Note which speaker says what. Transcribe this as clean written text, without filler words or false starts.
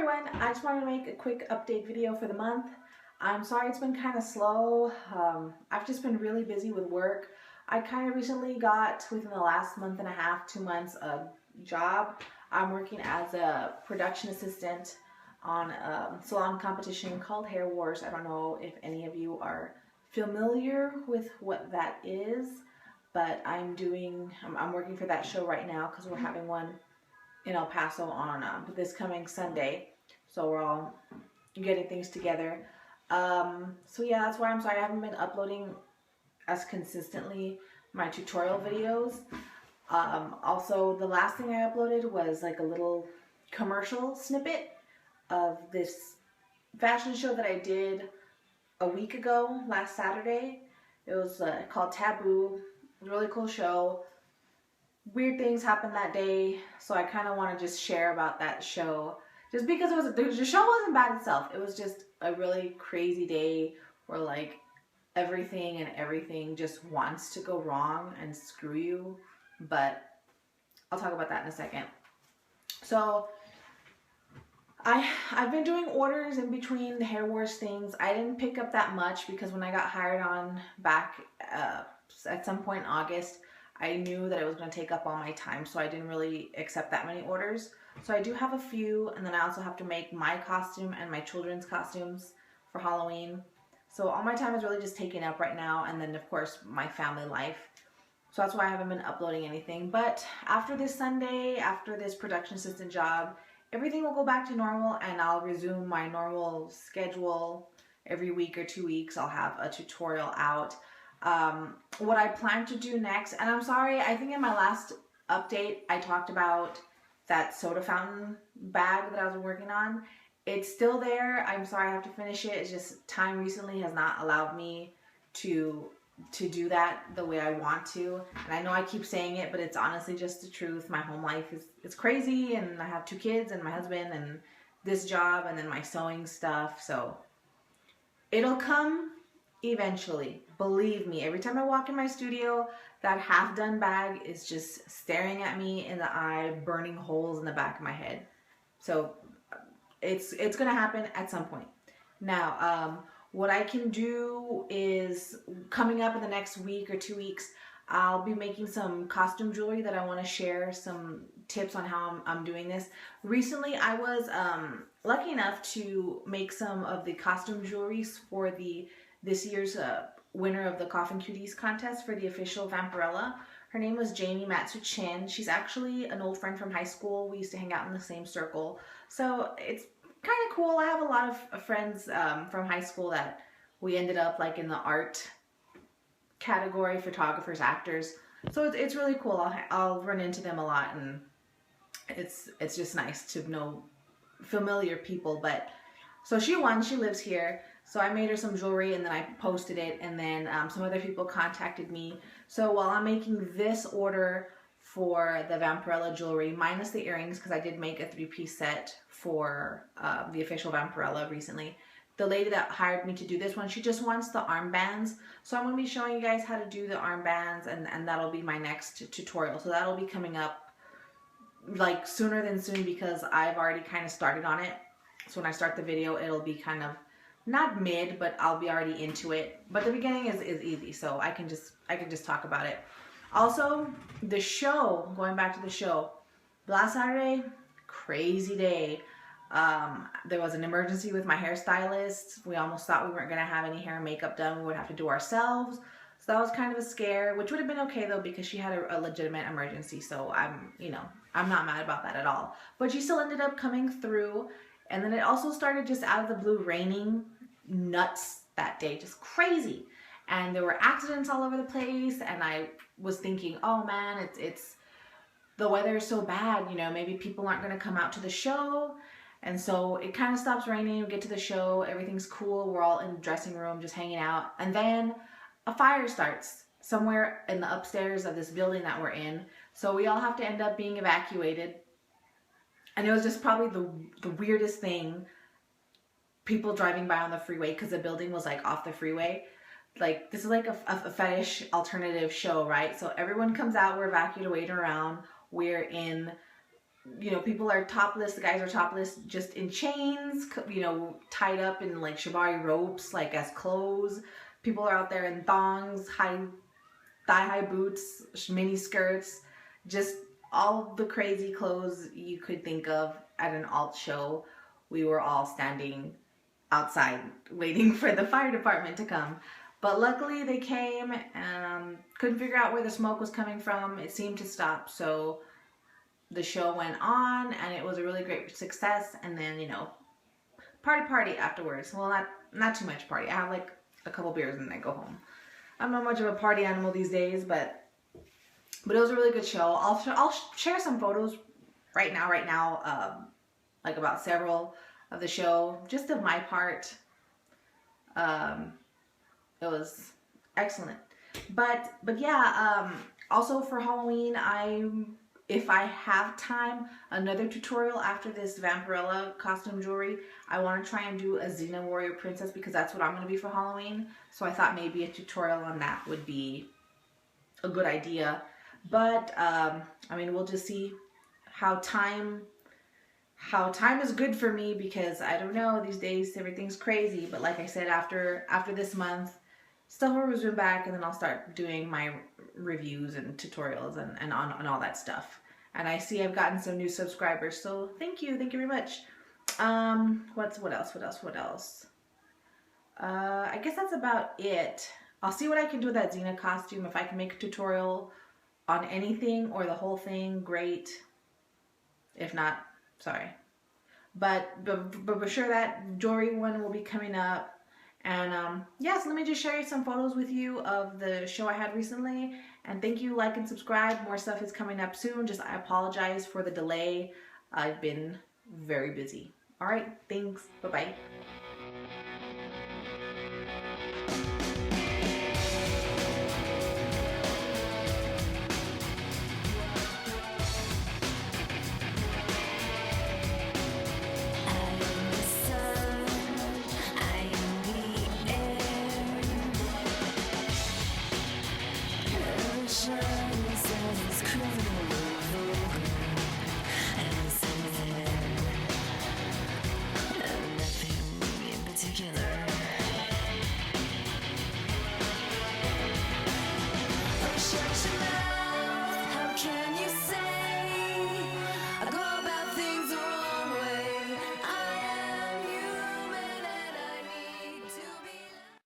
Speaker 1: everyone, I just wanted to make a quick update video for the month. I'm sorry it's been kind of slow. I've just been really busy with work. I kind of recently got, within the last month and a half, 2 months, a job. I'm working as a production assistant on a salon competition called Hair Wars. I don't know if any of you are familiar with what that is, but I'm working for that show right now because we're having one in El Paso on this coming Sunday. So we're all getting things together. So yeah, that's why I'm sorry I haven't been uploading as consistently my tutorial videos. Also, the last thing I uploaded was like a little commercial snippet of this fashion show that I did a week ago, last Saturday. It was called Taboo. Really cool show. Weird things happened that day, so I kind of want to just share about that show. Just because the show wasn't bad itself. It was just a really crazy day where like everything just wants to go wrong and screw you. But I'll talk about that in a second. So I've been doing orders in between the Hair Wars things. I didn't pick up that much because when I got hired on back at some point in August, I knew that it was going to take up all my time, so I didn't really accept that many orders. So I do have a few, and then I also have to make my costume and my children's costumes for Halloween. So all my time is really just taken up right now, and then of course my family life. So that's why I haven't been uploading anything. But after this Sunday, after this production assistant job, everything will go back to normal, and I'll resume my normal schedule. Every week or 2 weeks I'll have a tutorial out. What I plan to do next, and I'm sorry, I think in my last update I talked about that soda fountain bag that I was working on. It's still there. I'm sorry I have to finish it. It's just time recently has not allowed me to do that the way I want to. And I know I keep saying it, but it's honestly just the truth. My home life is crazy, and I have 2 kids and my husband and this job and then my sewing stuff. So it'll come eventually. Believe me, every time I walk in my studio, that half-done bag is just staring at me in the eye, burning holes in the back of my head. So it's going to happen at some point. Now, what I can do is, coming up in the next week or 2 weeks, I'll be making some costume jewelry that I want to share some tips on how I'm doing this. Recently, I was lucky enough to make some of the costume jewelries for this year's winner of the Coffin Cuties contest for the official Vampirella. Her name was Jamie Matsuchin. She's actually an old friend from high school. We used to hang out in the same circle. So it's kind of cool. I have a lot of friends from high school that we ended up like in the art category, photographers, actors. So it's really cool. I'll run into them a lot, and it's just nice to know familiar people. But so she won. She lives here. So I made her some jewelry, and then I posted it, and then some other people contacted me. So while I'm making this order for the Vampirella jewelry, minus the earrings, because I did make a 3-piece set for the official Vampirella recently, the lady that hired me to do this one, she just wants the armbands. So I'm going to be showing you guys how to do the armbands, and that'll be my next tutorial. So that'll be coming up like sooner than soon, because I've already kind of started on it. So when I start the video, it'll be kind of not mid, but I'll be already into it. But the beginning is easy, so I can just talk about it. Also, the show, going back to the show, last Saturday, crazy day. There was an emergency with my hairstylist. We almost thought we weren't going to have any hair and makeup done. We would have to do ourselves. So that was kind of a scare, which would have been okay though, because she had a legitimate emergency. So I'm not mad about that at all. But she still ended up coming through. And then it also started just out of the blue raining nuts that day, just crazy. And there were accidents all over the place, and I was thinking, oh man, it's the weather is so bad, maybe people aren't going to come out to the show. And so it kind of stops raining, we get to the show, everything's cool, we're all in the dressing room just hanging out, and then a fire starts somewhere in the upstairs of this building that we're in. So we all have to end up being evacuated. And it was just probably the weirdest thing. People driving by on the freeway, because the building was like off the freeway. Like, this is like a fetish alternative show, right? So everyone comes out, we're evacuated around. We're in you know, people are topless, the guys are topless just in chains, you know, tied up in like shibari ropes, like as clothes. People are out there in thongs, thigh-high boots, mini skirts, just all the crazy clothes you could think of at an alt show. We were all standing outside waiting for the fire department to come. But luckily they came. Couldn't figure out where the smoke was coming from. It seemed to stop. So the show went on and it was a really great success. And then, you know, party afterwards. Well, not too much party. I have like a couple beers and then I go home. I'm not much of a party animal these days, but it was a really good show. I'll share some photos right now, like about several of the show, just of my part. It was excellent. But yeah, also for Halloween, if I have time, another tutorial after this Vampirella costume jewelry, I want to try and do a Xena Warrior Princess because that's what I'm going to be for Halloween. So I thought maybe a tutorial on that would be a good idea. But, I mean, we'll just see how time is good for me because I don't know, these days everything's crazy. But like I said, after this month, stuff will resume back and then I'll start doing my reviews and tutorials and all that stuff. And I see I've gotten some new subscribers, so thank you very much. What else? I guess that's about it. I'll see what I can do with that Xena costume. If I can make a tutorial on anything or the whole thing, great. If not, sorry. But for sure that jewelry one will be coming up. And yeah, so let me just share some photos with you of the show I had recently. And thank you, like and subscribe. More stuff is coming up soon. Just I apologize for the delay. I've been very busy. All right, thanks. Bye-bye.